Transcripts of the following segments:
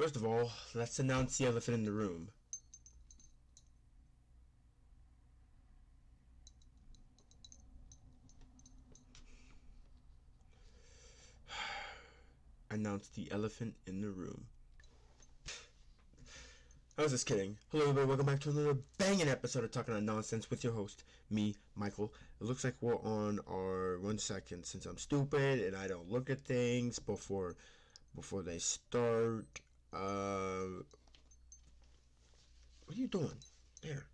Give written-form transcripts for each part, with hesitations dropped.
First of all, let's announce the elephant in the room. Announce the elephant in the room. I was just kidding. Hello everybody, welcome back to another banging episode of Talking That Nonsense with your host, me, Michael. It looks like we're on our 1 second since I'm stupid and I don't look at things before they start. What are you doing? There.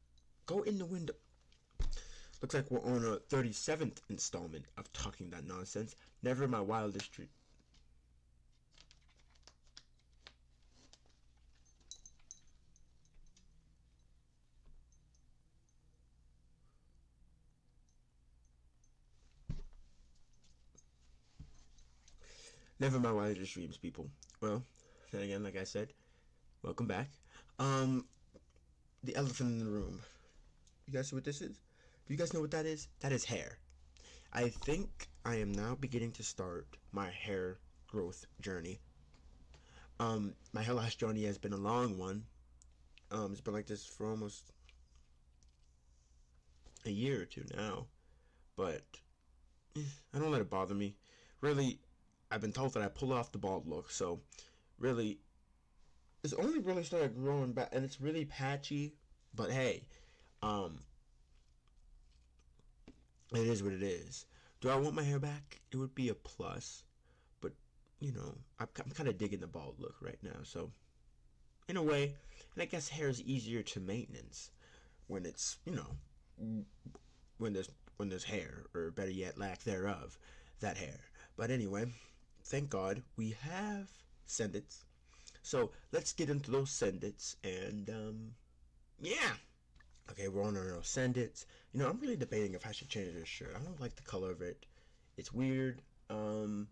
Go in the window. Looks like we're on our 37th installment of Talking That Nonsense. Never in my wildest dreams. Never my wildest dreams, people. Well, then again, like I said, welcome back. The elephant in the room. You guys see what this is? Do you guys know what that is? That is hair. I think I am now beginning to start my hair growth journey. My hair loss journey has been a long one. It's been like this for almost a year or two now. But I don't let it bother me. Really, I've been told that I pull off the bald look, so really, it's only really started growing back, and it's really patchy. But hey, it is what it is. Do I want my hair back? It would be a plus, but you know, I'm kind of digging the bald look right now. So, in a way, and I guess hair is easier to maintenance when it's, you know, when there's hair, or better yet, lack thereof, that hair. But anyway, thank God we have send-its. So let's get into those send-its, and yeah. Okay, we're on our send-its. You know, I'm really debating if I should change this shirt. I don't like the color of it. It's weird. Let's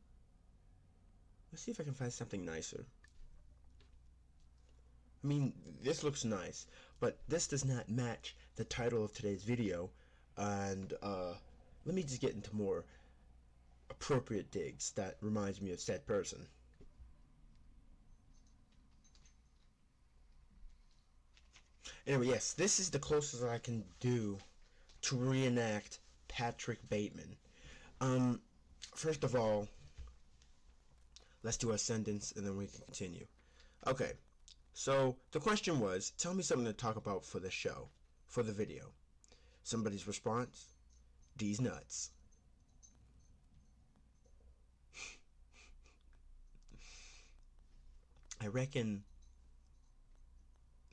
see if I can find something nicer. I mean, this looks nice, but this does not match the title of today's video. And let me just get into more appropriate digs that reminds me of said person. Anyway, yes, this is the closest I can do to reenact Patrick Bateman. First of all, let's do our sentence and then we can continue. Okay, so the question was, tell me something to talk about for the show, for the video. Somebody's response, D's nuts. I reckon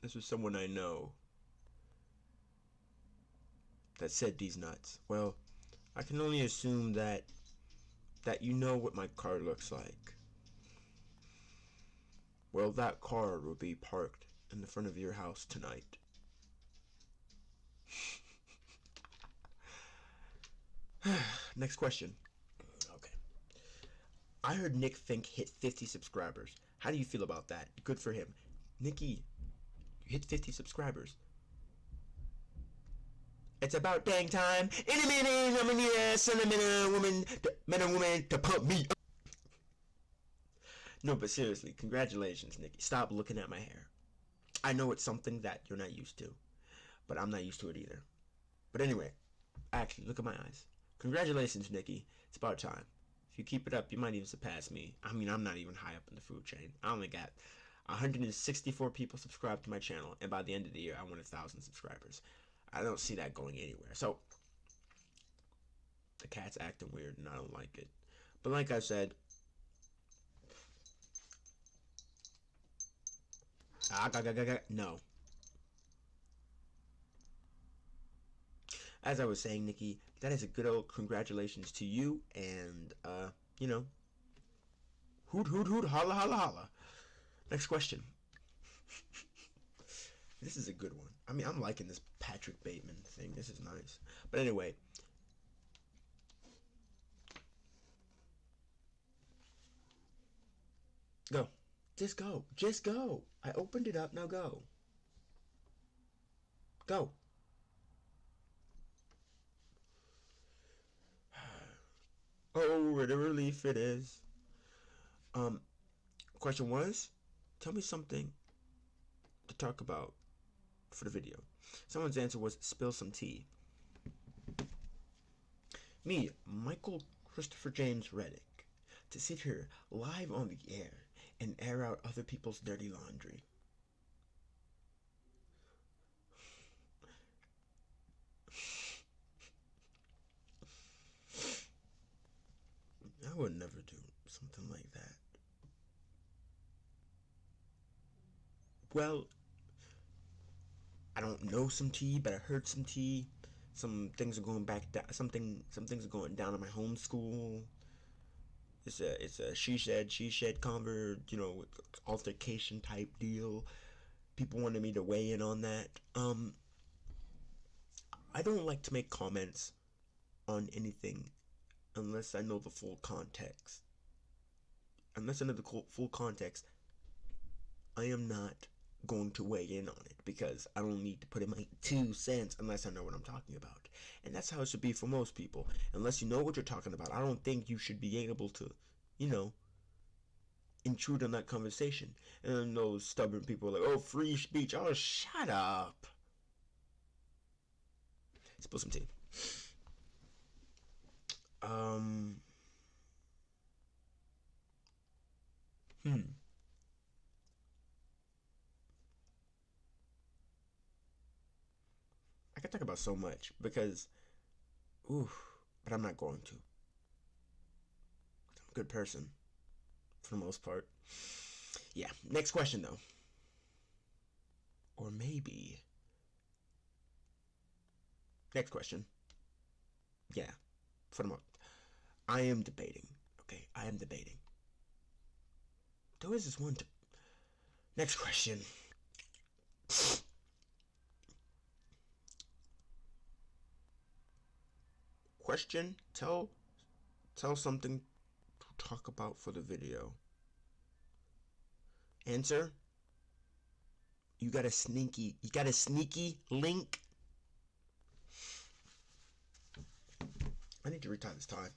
this was someone I know that said these nuts. Well, I can only assume that you know what my car looks like. Well, that car will be parked in the front of your house tonight. Next question. Okay. I heard Nick Fink hit 50 subscribers. How do you feel about that? Good for him. Nikki, you hit 50 subscribers. It's about dang time. In a minute, I'm in the ass, and a man and woman to pump me up. No, but seriously, congratulations, Nikki. Stop looking at my hair. I know it's something that you're not used to, but I'm not used to it either. But anyway, actually, look at my eyes. Congratulations, Nikki. It's about time. If you keep it up, you might even surpass me. I mean, I'm not even high up in the food chain. I only got 164 people subscribed to my channel, and by the end of the year, I want 1,000 subscribers. I don't see that going anywhere. So, the cat's acting weird, and I don't like it. But like I said, no. As I was saying, Nikki, that is a good old congratulations to you, and, you know, hoot, hoot, hoot, holla, holla, holla. Next question. This is a good one. I mean, I'm liking this Patrick Bateman thing. This is nice. But anyway. Go. Just go. Just go. I opened it up. Now go. Go. Oh, what a relief it is. Question was, tell me something to talk about for the video. Someone's answer was spill some tea. Me, Michael Christopher James Reddick, to sit here live on the air and air out other people's dirty laundry. I would never do something like that. Well, I don't know some tea, but I heard some tea. Some things are going back down. Some things are going down in my homeschool. It's a she said altercation type deal. People wanted me to weigh in on that. I don't like to make comments on anything unless I know the full context. Unless I know the full context, I am not going to weigh in on it because I don't need to put in my 2 cents unless I know what I'm talking about. And that's how it should be for most people. Unless you know what you're talking about, I don't think you should be able to, intrude on that conversation. And then those stubborn people are like, oh, free speech. Oh, shut up. Spill some tea. I could talk about so much because, but I'm not going to. I'm a good person for the most part. Yeah, next question though. Or maybe. Next question. Yeah, for the most. I am debating. Okay, I am debating. There is this one. Next question. Question. Tell something to talk about for the video. Answer. You got a sneaky link. I need to retie this tie.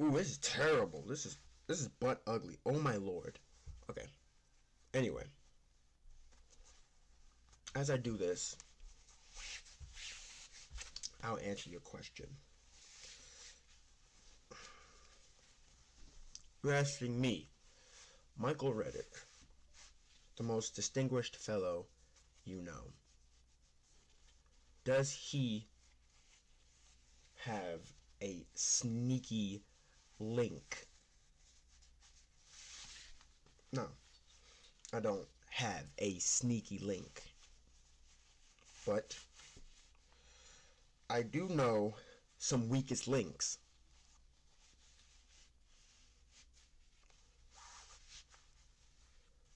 Ooh, this is terrible. This is butt ugly. Oh my lord. Okay. Anyway. As I do this, I'll answer your question. You're asking me, Michael Reddick, the most distinguished fellow you know. Does he have a sneaky link? No, I don't have a sneaky link. But I do know some weakest links.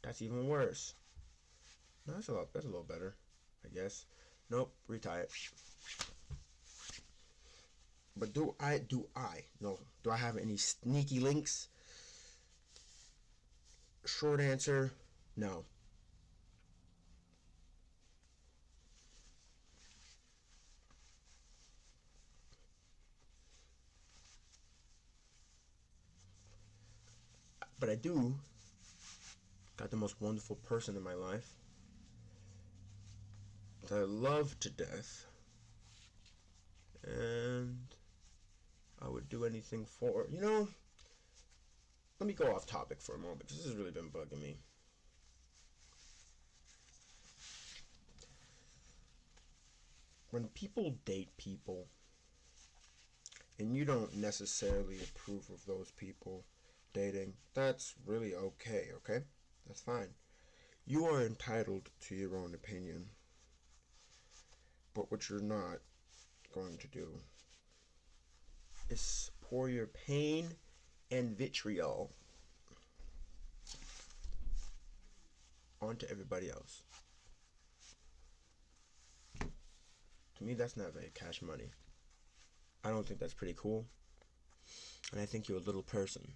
That's even worse. No, that's a little better, I guess. Nope, retie it. But do I have any sneaky links? Short answer, no. But I do got the most wonderful person in my life that I love to death, and I would do anything for. Let me go off topic for a moment because this has really been bugging me. When people date people and you don't necessarily approve of those people dating, that's really okay? That's fine. You are entitled to your own opinion. But what you're not going to do is pour your pain and vitriol onto everybody else. To me, that's not very cash money. I don't think that's pretty cool. And I think you're a little person.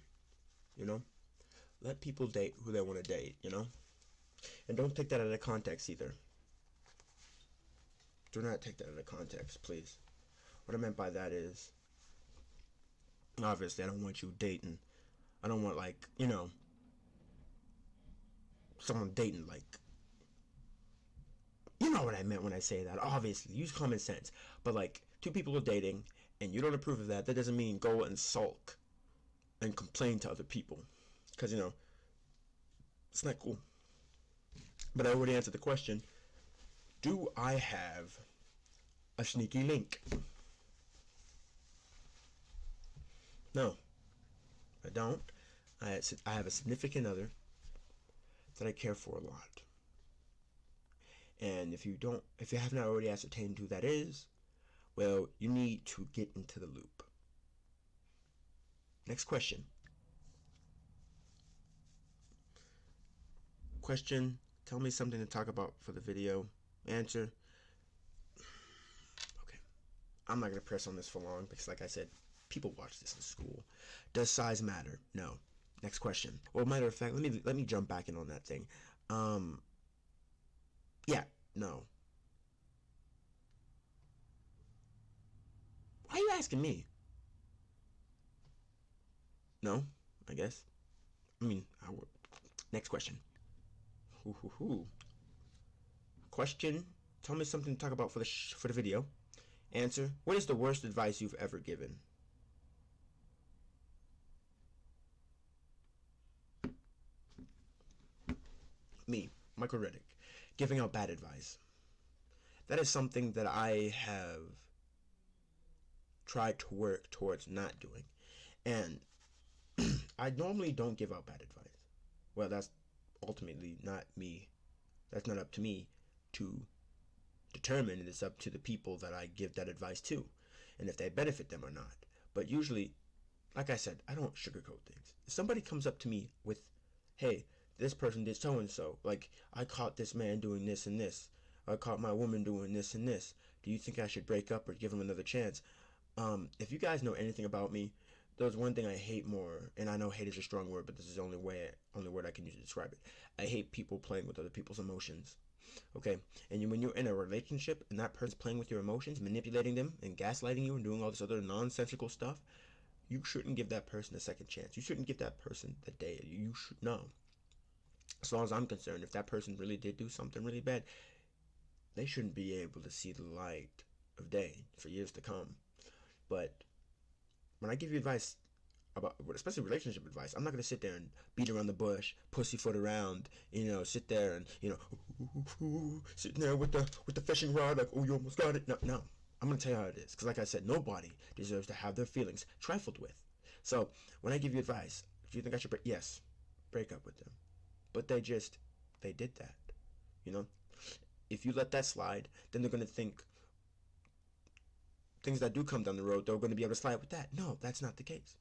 Let people date who they want to date, And don't take that out of context either. Do not take that out of context, please. What I meant by that is, obviously, I don't want you dating. I don't want, someone dating, like, you know what I meant when I say that. Obviously, use common sense. But like, two people are dating, and you don't approve of that. That doesn't mean go and sulk and complain to other people, because it's not cool. But I already answered the question. Do I have a sneaky link? No, I don't. I have a significant other that I care for a lot. And if you have not already ascertained who that is, well, you need to get into the loop. Next question. Question, tell me something to talk about for the video. Answer. Okay. I'm not going to press on this for long because, like I said, people watch this in school. Does size matter? No. Next question. Well, matter of fact, let me jump back in on that thing. Yeah, no. Why are you asking me? No, I guess. I mean, next question. Question. Tell me something to talk about for the video. Answer. What is the worst advice you've ever given? Me, Michael Reddick, giving out bad advice. That is something that I have tried to work towards not doing. And I normally don't give out bad advice. Well, that's ultimately not me. That's not up to me to determine. It is up to the people that I give that advice to, and if they benefit them or not. But usually, like I said, I don't sugarcoat things. If somebody comes up to me with, hey, this person did so and so, like, I caught this man doing this and this, I caught my woman doing this and this, do you think I should break up or give him another chance? If you guys know anything about me, there's one thing I hate more, and I know hate is a strong word, but this is the only word I can use to describe it. I hate people playing with other people's emotions. Okay, and when you're in a relationship and that person's playing with your emotions, manipulating them and gaslighting you and doing all this other nonsensical stuff, you shouldn't give that person a second chance. You shouldn't give that person the day. You should know. As far as I'm concerned, if that person really did do something really bad, they shouldn't be able to see the light of day for years to come. But when I give you advice about, especially relationship advice, I'm not going to sit there and beat around the bush, pussyfoot around, sit there and, sitting there with the fishing rod like, oh, you almost got it. No. I'm going to tell you how it is. Because like I said, nobody deserves to have their feelings trifled with. So when I give you advice, do you think I should break up with them? But they did that. If you let that slide, then they're going to think things that do come down the road, they're going to be able to slide with that. No, that's not the case.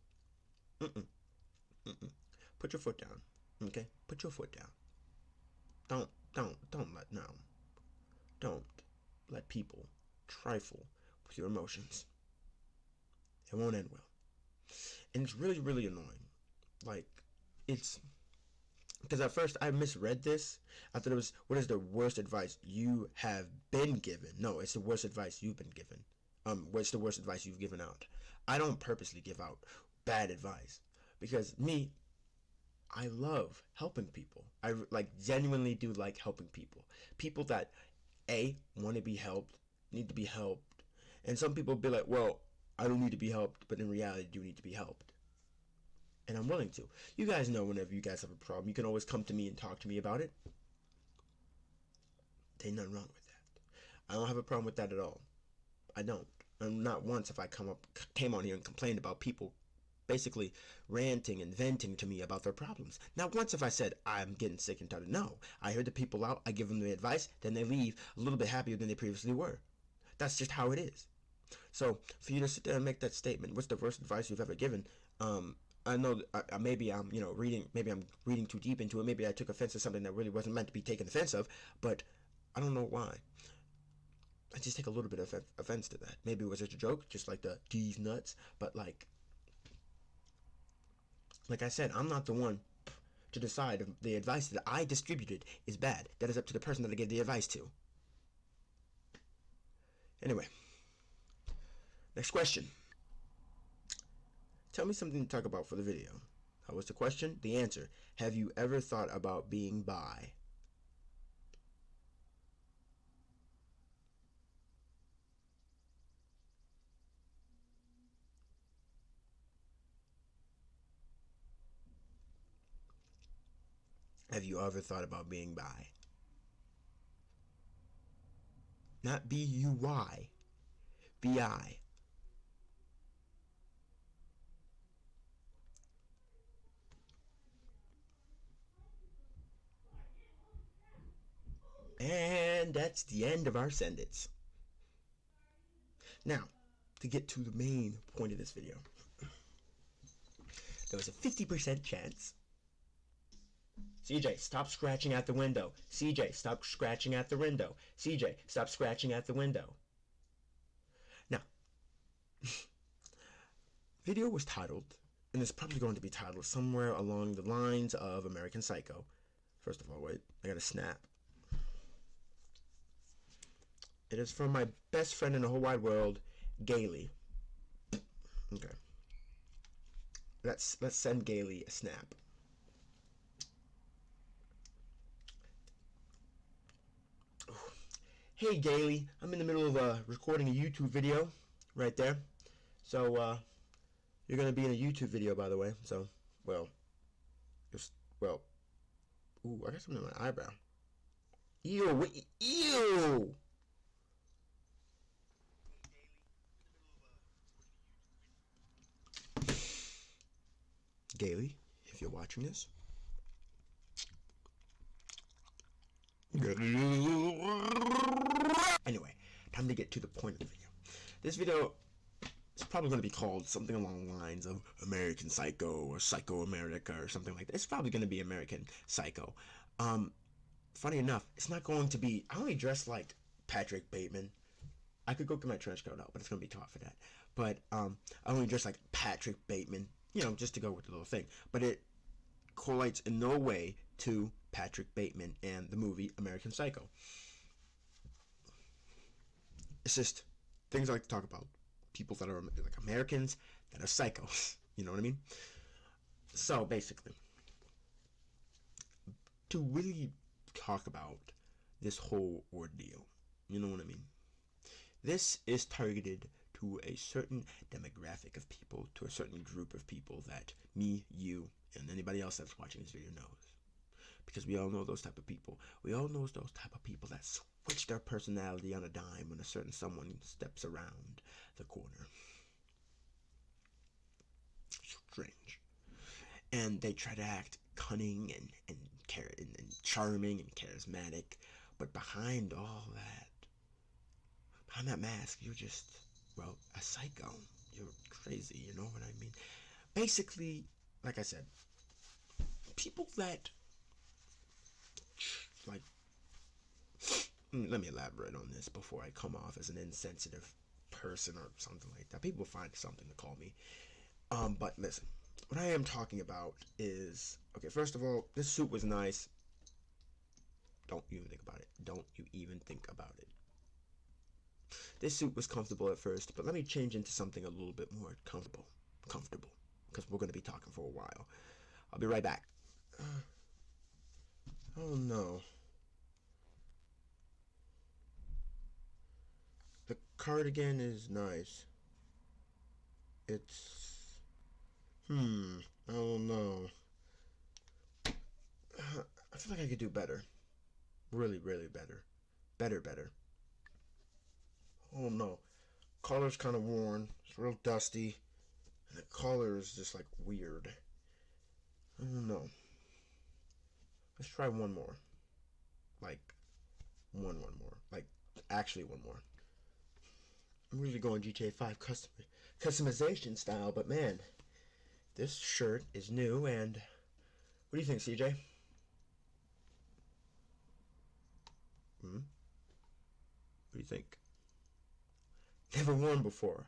Put your foot down. Okay? Put your foot down. Don't let people trifle with your emotions. It won't end well. And it's really, really annoying. Like, it's because at first I misread this. I thought it was, what is the worst advice you have been given? No, it's the worst advice you've been given. What's the worst advice you've given out? I don't purposely give out bad advice because I love helping people. I genuinely do like helping people. People that want to be helped, need to be helped. And some people be like, well, I don't need to be helped, but in reality do need to be helped. And I'm willing to. You guys know whenever you guys have a problem, you can always come to me and talk to me about it. There ain't nothing wrong with that. I don't have a problem with that at all. I don't. And not once have I came on here and complained about people basically ranting and venting to me about their problems. Not once have I said, I'm getting sick and tired. No. I hear the people out, I give them the advice, then they leave a little bit happier than they previously were. That's just how it is. So, for you to sit there and make that statement, what's the worst advice you've ever given? I know maybe I'm reading too deep into it. Maybe I took offense to something that really wasn't meant to be taken offense of, but I don't know why. I just take a little bit of offense to that. Maybe it was just a joke, just like the D's nuts, but like I said, I'm not the one to decide if the advice that I distributed is bad. That is up to the person that I gave the advice to. Anyway, next question. Tell me something to talk about for the video. How was the question? The answer. Have you ever thought about being bi? Have you ever thought about being bi? Not B-U-Y. B-I. And that's the end of our sentence. Now, to get to the main point of this video. There was a 50% chance. CJ, stop scratching at the window. CJ, stop scratching at the window. CJ, stop scratching at the window. Now, video was titled, and it's probably going to be titled somewhere along the lines of American Psycho. First of all, wait, I gotta snap. It is from my best friend in the whole wide world, Gailey. Okay. Let's send Gailey a snap. Hey Gailey, I'm in the middle of recording a YouTube video right there. So you're gonna be in a YouTube video, by the way. So, well, ooh, I got something in my eyebrow. Ew, ew. Gailey, if you're watching this. Anyway, time to get to the point of the video. This video is probably going to be called something along the lines of American Psycho or Psycho America or something like that. It's probably going to be American Psycho. Funny enough, it's not going to be. I only dress like Patrick Bateman. I could go get my trench coat out, but it's going to be too hot for that. But I only dress like Patrick Bateman, just to go with the little thing. But it correlates in no way to Patrick Bateman and the movie American Psycho. It's just things I like to talk about. People that are like Americans that are psychos. You know what I mean? So basically, to really talk about this whole ordeal, you know what I mean? This is targeted to a certain demographic of people, to a certain group of people that me, you, and anybody else that's watching this video knows. Because we all know those type of people. We all know those type of people that switch their personality on a dime when a certain someone steps around the corner. Strange. And they try to act cunning and charming and charismatic. But behind all that, behind that mask, you're just, a psycho. You're crazy, you know what I mean? Basically, like I said, people that, let me elaborate on this before I come off as an insensitive person or something like that. People find something to call me. But listen, what I am talking about is, okay, first of all, this suit was nice. Don't even think about it. Don't you even think about it. This suit was comfortable at first, but let me change into something a little bit more comfortable, because we're going to be talking for a while. I'll be right back. Oh no. The cardigan is nice. It's, I don't know. I feel like I could do better. Really, really better. Better. Oh no. Collar's kind of worn. It's real dusty. And the collar is just like weird. I don't know. Let's try one more. Like, one more. Like, actually one more. I'm really going GTA 5 customization style, but man, this shirt is new, and what do you think, CJ? What do you think? Never worn before.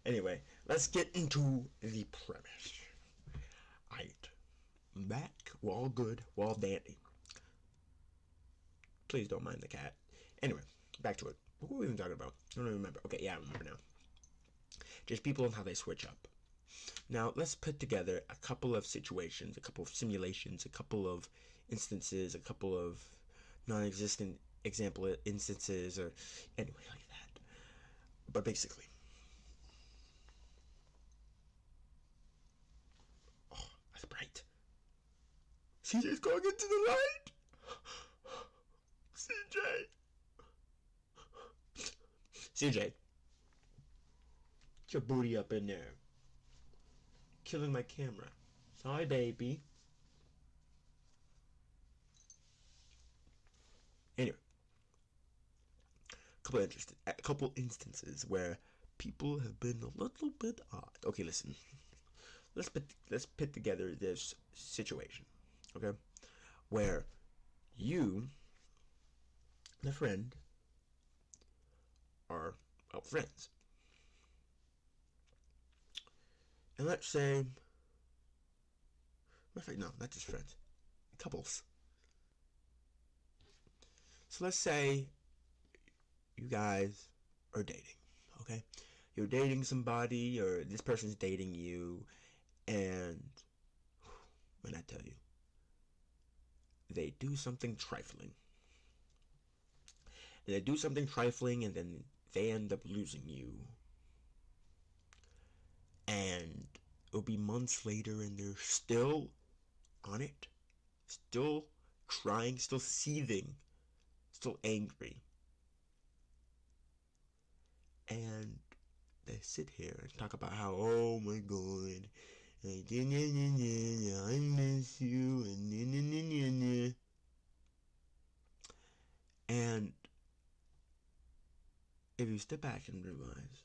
Anyway, let's get into the premise. Alright. Back. We're all good. We're all dandy. Please don't mind the cat. Anyway, back to it. What were we even talking about? I don't even remember. Okay, yeah, I remember now. Just people and how they switch up. Now, let's put together a couple of situations, a couple of simulations, a couple of instances, a couple of non-existent example instances, or anyway, like that. But basically, oh, that's bright. CJ's going into the light. CJ. CJ. Get your booty up in there. Killing my camera. Sorry, baby. Anyway. A couple instances where people have been a little bit odd. Okay, listen. Let's put together this situation, okay, where you and a friend are, well, friends, and let's say, matter of fact, no, not just friends, couples. So let's say you guys are dating, okay? You're dating somebody, or this person's dating you, and when I tell you, they do something trifling. And they do something trifling, and then they end up losing you. And it'll be months later, and they're still on it, still trying, still seething, still angry. And they sit here and talk about how, oh my god, I miss you, and if you step back and realize,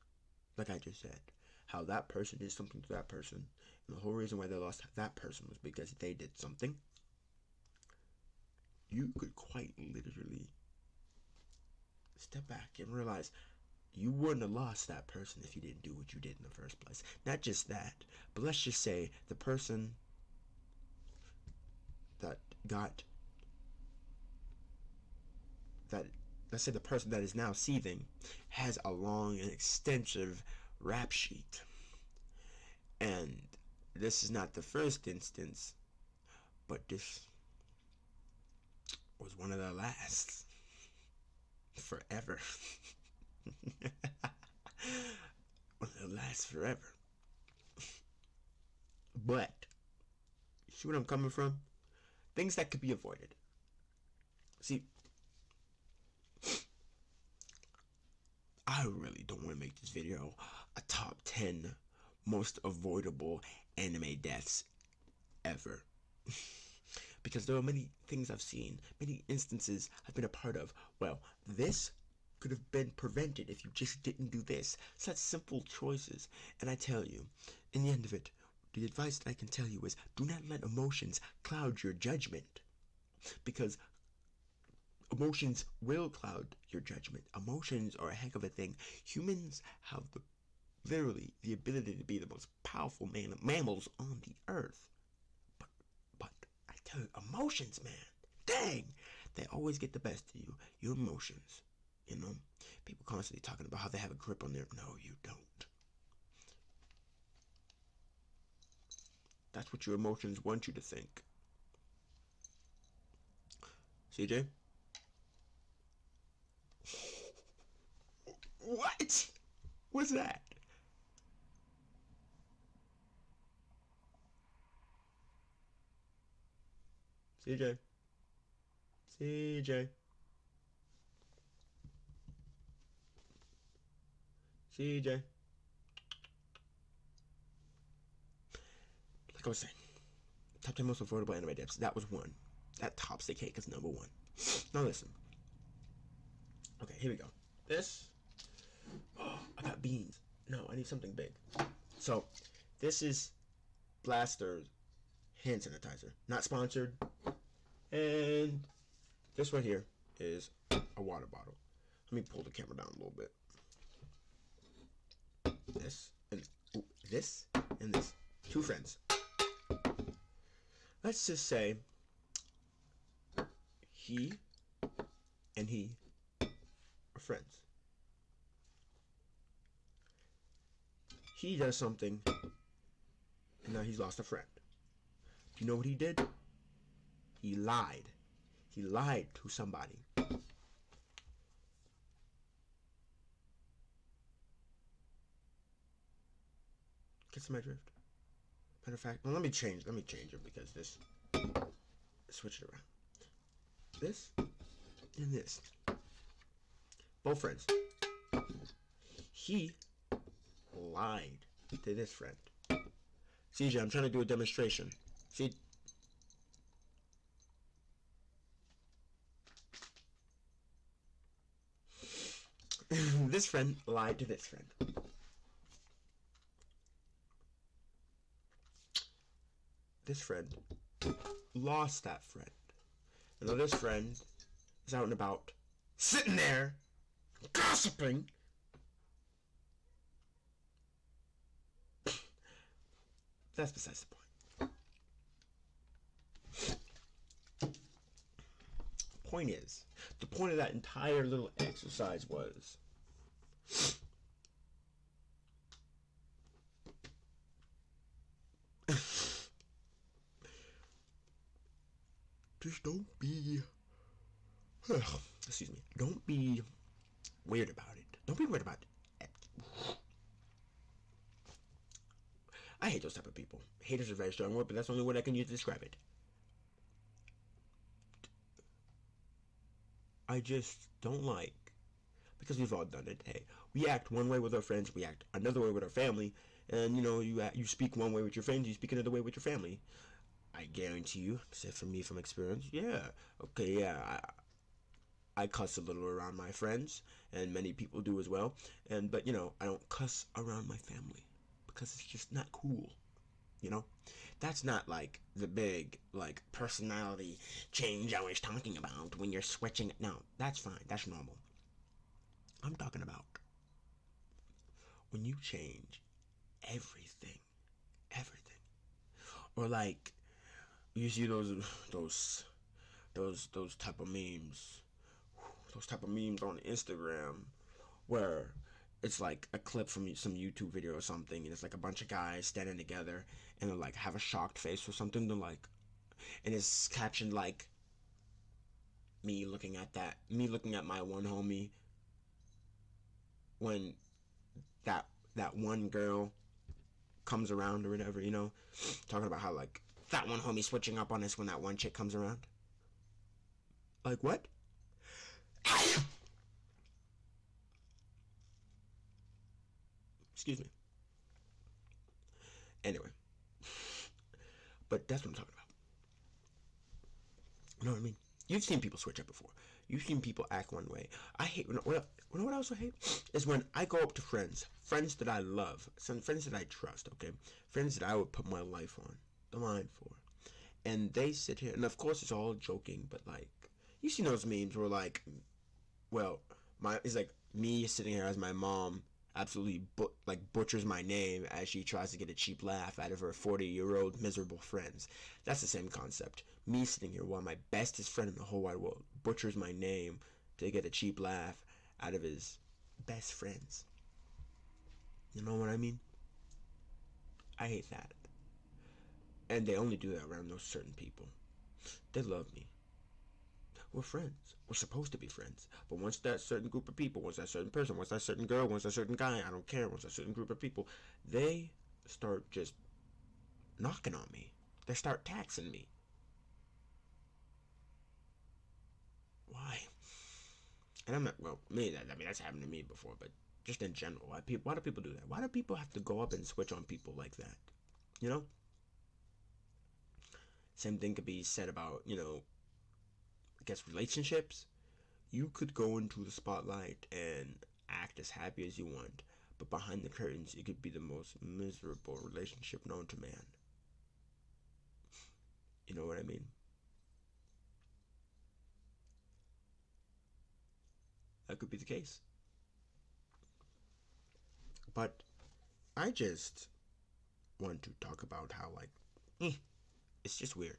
like I just said, how that person did something to that person, and the whole reason why they lost that person was because they did something, you could quite literally step back and realize you wouldn't have lost that person if you didn't do what you did in the first place. Not just that, but let's just say the person that got that, let's say the person that is now seething has a long and extensive rap sheet. And this is not the first instance, but this was one of the last. Forever. One of the last forever. But, you see what I'm coming from? Things that could be avoided. See, I really don't want to make this video a top 10 most avoidable anime deaths ever. Because there are many things I've seen, many instances I've been a part of. Well, this could have been prevented if you just didn't do this. Such simple choices. And I tell you, in the end of it, the advice that I can tell you is do not let emotions cloud your judgment. Because emotions will cloud your judgment. Emotions are a heck of a thing. Humans have literally the ability to be the most powerful mammals on the earth. But I tell you, emotions, man, dang, they always get the best of you. Your emotions, you know. People constantly talking about how they have a grip on their. No, you don't. That's what your emotions want you to think. CJ? What? What's that? CJ? CJ? CJ? Like I was saying, top 10 most affordable anime deaths. That was one. That tops the cake as number one. Now listen. Okay, here we go. This. Oh, I got beans. No, I need something big. So, this is Blaster's hand sanitizer. Not sponsored. And this right here is a water bottle. Let me pull the camera down a little bit. This and this and this. Two friends. Let's just say he and he are friends. He does something, and now he's lost a friend. Do you know what he did? He lied. He lied to somebody. Get my drift. Matter of fact, well, let me change it because this. switch it around. This and this. Both friends. He lied to this friend. CJ, I'm trying to do a demonstration. See? This friend lied to this friend. This friend lost that friend. And now this friend is out and about, sitting there, gossiping. That's besides the point. Point is, the point of that entire little exercise was just don't be excuse me, don't be weird about it. Don't be weird about it. I hate those type of people. Haters are a very strong word, but that's the only word I can use to describe it. I just don't like, because we've all done it. Hey, we act one way with our friends, we act another way with our family, and you speak one way with your friends, you speak another way with your family. I guarantee you, except for me from experience, yeah, okay, yeah, I cuss a little around my friends, and many people do as well. But I don't cuss around my family because it's just not cool. That's not like the big personality change I was talking about when you're switching. No, that's fine. That's normal. I'm talking about when you change everything, everything, or like you see those those type of memes, those type of memes on Instagram where it's like a clip from some YouTube video or something, and it's like a bunch of guys standing together, and they like have a shocked face or something. They're like, and it's captioned like me looking at my one homie when that one girl comes around or whatever, talking about how like that one homie switching up on us when that one chick comes around. Like what? Excuse me. Anyway, but that's what I'm talking about. You know what I mean? You've seen people switch up before. You've seen people act one way. I hate what I also hate is when I go up to friends that I love, some friends that I trust, okay, friends that I would put my life on the line for, and they sit here, and of course it's all joking, but like you see those memes where like, well, it's like me sitting here as my mom absolutely butchers my name as she tries to get a cheap laugh out of her 40-year-old miserable friends. That's the same concept. Me sitting here while my bestest friend in the whole wide world butchers my name to get a cheap laugh out of his best friends. You know what I mean? I hate that. And they only do that around those certain people. They love me. We're friends. We're supposed to be friends. But once that certain group of people, once that certain person, once that certain girl, once that certain guy, I don't care, once that certain group of people, they start just knocking on me. They start taxing me. Why? And I'm not, well, that's happened to me before, but just in general, why do people do that? Why do people have to go up and switch on people like that? You know? Same thing could be said about, I guess relationships. You could go into the spotlight and act as happy as you want, but behind the curtains, it could be the most miserable relationship known to man. You know what I mean? That could be the case. But I just want to talk about how, like, it's just weird.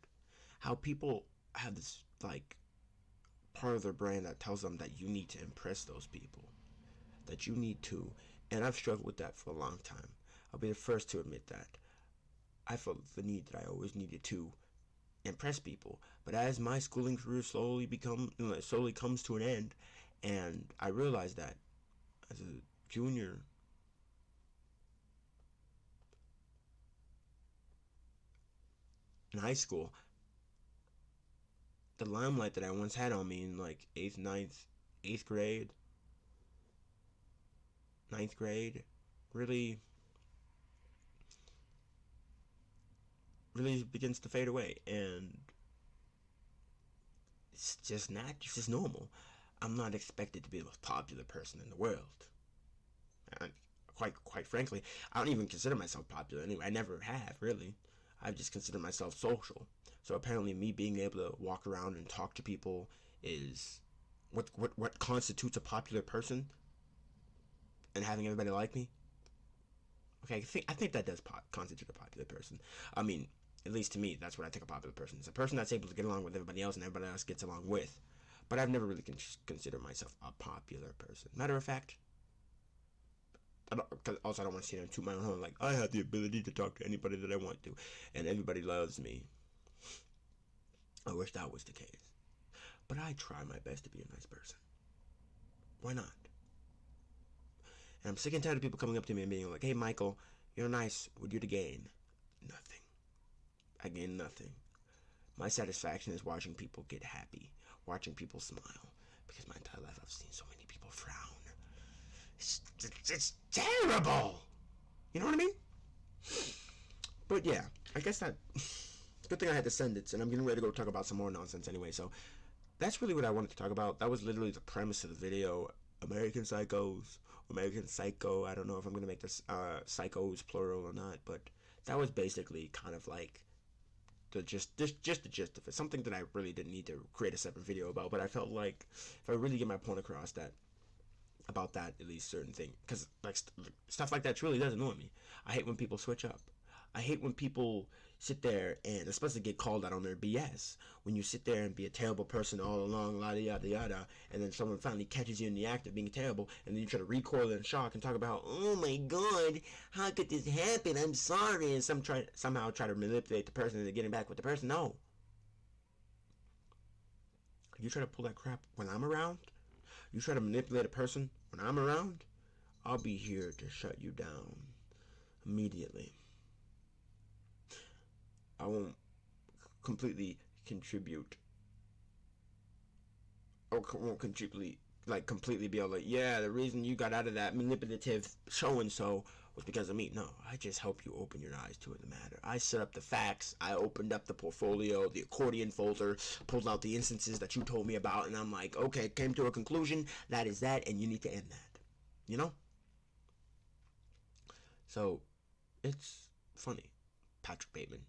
How people have this, like, part of their brain that tells them that you need to impress those people. That you need to. And I've struggled with that for a long time. I'll be the first to admit that. I felt the need that I always needed to impress people. But as my schooling career slowly comes to an end, and I realized that as a junior in high school, the limelight that I once had on me in like 8th grade, 9th grade, really, really begins to fade away, and it's just normal. I'm not expected to be the most popular person in the world. And quite frankly, I don't even consider myself popular anyway. I never have, really. I just consider myself social. So apparently me being able to walk around and talk to people is what constitutes a popular person, and having everybody like me. Okay, I think that does constitute a popular person. I mean, at least to me, that's what I think a popular person is. A person that's able to get along with everybody else and everybody else gets along with. But I've never really considered myself a popular person. Matter of fact, because also I don't want to sit there and toot my own horn like I have the ability to talk to anybody that I want to, and everybody loves me. I wish that was the case, but I try my best to be a nice person. Why not? And I'm sick and tired of people coming up to me and being like, "Hey, Michael, you're nice. What do you to gain?" Nothing. I gain nothing. My satisfaction is watching people get happy, watching people smile, because my entire life I've seen so many people frown. It's terrible. You know what I mean? But yeah, I guess that. Good thing I had to send it, and I'm getting ready to go talk about some more nonsense anyway. So that's really what I wanted to talk about. That was literally the premise of the video. American Psychos, American Psycho. I don't know if I'm gonna make this psychos plural or not, but that was basically kind of like just the gist of it. Something that I really didn't need to create a separate video about, but I felt like if I really get my point across that about that at least certain thing, because like stuff like that really does annoy me. I hate when people switch up. I hate when people sit there and especially get called out on their BS. When you sit there and be a terrible person all along, yada yada yada, and then someone finally catches you in the act of being terrible, and then you try to recoil in shock and talk about, oh my god, how could this happen? I'm sorry, and somehow try to manipulate the person into getting back with the person. No. You try to pull that crap when I'm around, you try to manipulate a person when I'm around, I'll be here to shut you down immediately. I won't completely contribute, or won't completely be able to, yeah, the reason you got out of that manipulative so and so was because of me. No, I just help you open your eyes to the matter. I set up the facts. I opened up the portfolio, the accordion folder, pulled out the instances that you told me about, and I'm like, okay, came to a conclusion. That is that, and you need to end that. You know? So, it's funny. Patrick Bateman,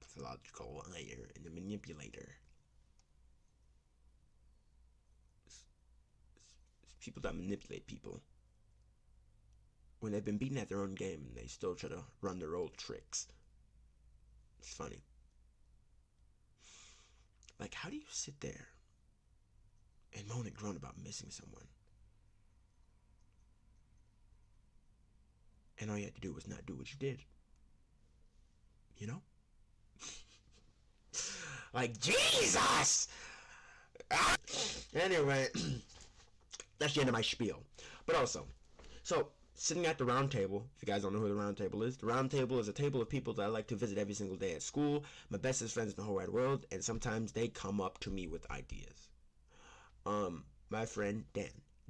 pathological liar and a manipulator. It's people that manipulate people when they've been beaten at their own game and they still try to run their old tricks. It's funny. Like, how do you sit there and moan and groan about missing someone, and all you had to do was not do what you did? You know? Like, Jesus! Anyway, that's the end of my spiel. But also, so, sitting at the round table, if you guys don't know who the round table is, the round table is a table of people that I like to visit every single day at school, my bestest friends in the whole wide world, and sometimes they come up to me with ideas. My friend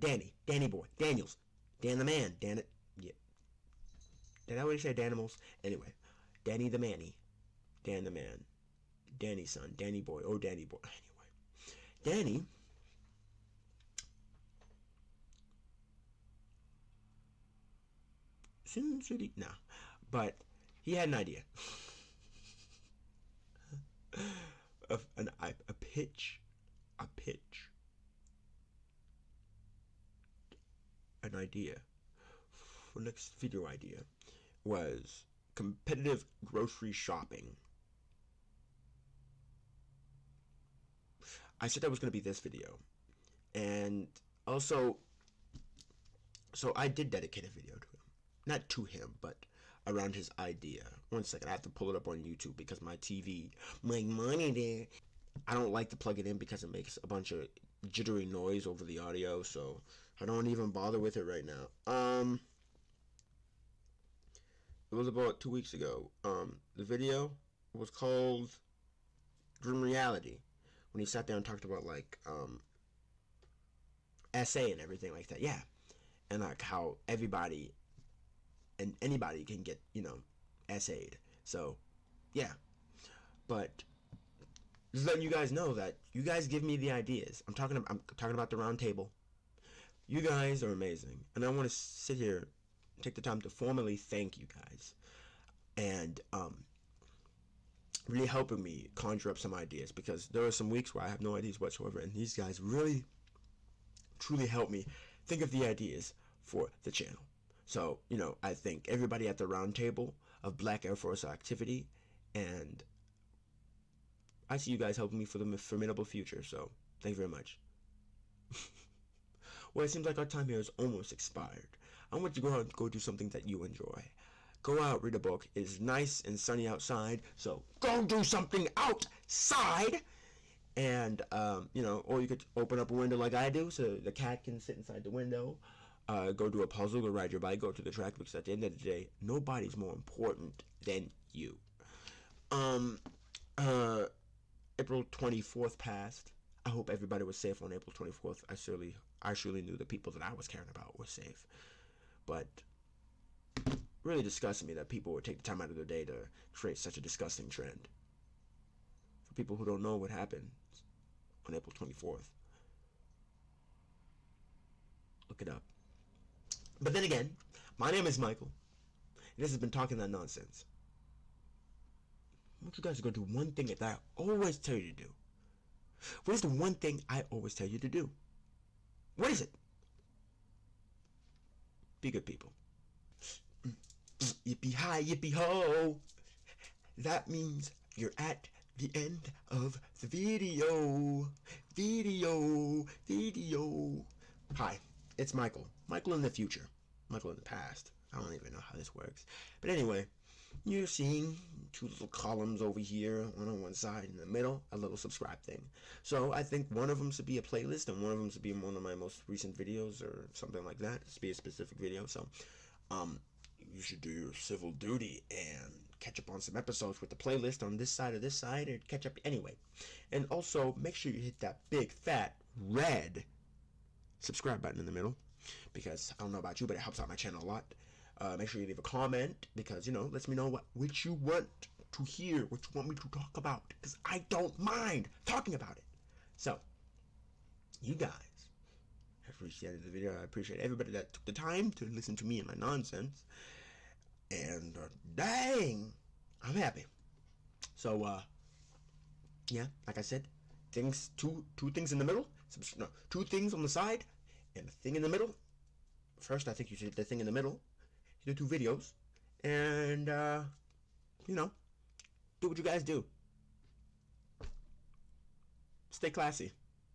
Danny boy, Daniels, Dan the man, yeah. Did I already say Danimals? Anyway, Danny the Manny, Dan the man, Danny son, Danny boy, oh Danny boy. Anyway, Danny Sin City, nah, but he had an idea. A pitch, an idea for next video idea was competitive grocery shopping. I said that was going to be this video, and also, so I did dedicate a video to him, not to him, but around his idea. One second, I have to pull it up on YouTube because my TV, my monitor, I don't like to plug it in because it makes a bunch of jittery noise over the audio, so I don't even bother with it right now. It was about 2 weeks ago. The video was called Dream Reality. when he sat there and talked about like essay and everything like that. Yeah, and like how everybody and anybody can get, you know, essayed. So yeah, but just letting you guys know that you guys give me the ideas. I'm talking about the round table. You guys are amazing, and I want to sit here and take the time to formally thank you guys, and really helping me conjure up some ideas, because there are some weeks where I have no ideas whatsoever, and these guys really truly help me think of the ideas for the channel. So, you know, I thank everybody at the round table of Black Air Force activity, and I see you guys helping me for the formidable future, so thank you very much. Well, it seems like our time here is almost expired. I want you to go out and go do something that you enjoy. Go out, read a book. It is nice and sunny outside, so go do something outside. And, you know, or you could open up a window like I do, so the cat can sit inside the window. Go do a puzzle, go ride your bike, go to the track, because at the end of the day, nobody's more important than you. April 24th passed. I hope everybody was safe on April 24th. I surely knew the people that I was caring about were safe. But really disgusting me that people would take the time out of their day to create such a disgusting trend. For people who don't know what happened on April 24th, look it up. But then again, my name is Michael, and this has been Talking That Nonsense. I want you guys to go do one thing that I always tell you to do. What is the one thing I always tell you to do? What is it? Be good people. Yippee hi, yippee ho. That means you're at the end of the video. Video. Hi, it's Michael. Michael in the future. Michael in the past. I don't even know how this works. But anyway, you're seeing two little columns over here, one on one side, in the middle, a little subscribe thing. So I think one of them should be a playlist, and one of them should be one of my most recent videos, or something like that. It should be a specific video. So, you should do your civil duty and catch up on some episodes with the playlist on this side or this side, or catch up anyway. And also, make sure you hit that big, fat, red subscribe button in the middle, because I don't know about you, but it helps out my channel a lot. Make sure you leave a comment, because, you know, lets me know what you want to hear, what you want me to talk about, because I don't mind talking about it. So, you guys have reached the end of the video. I appreciate everybody that took the time to listen to me and my nonsense. And, dang, I'm happy. So, yeah, like I said, two things in the middle, two things on the side, and a thing in the middle. First, I think you should hit the thing in the middle, hit the 2 videos, and, you know, do what you guys do. Stay classy.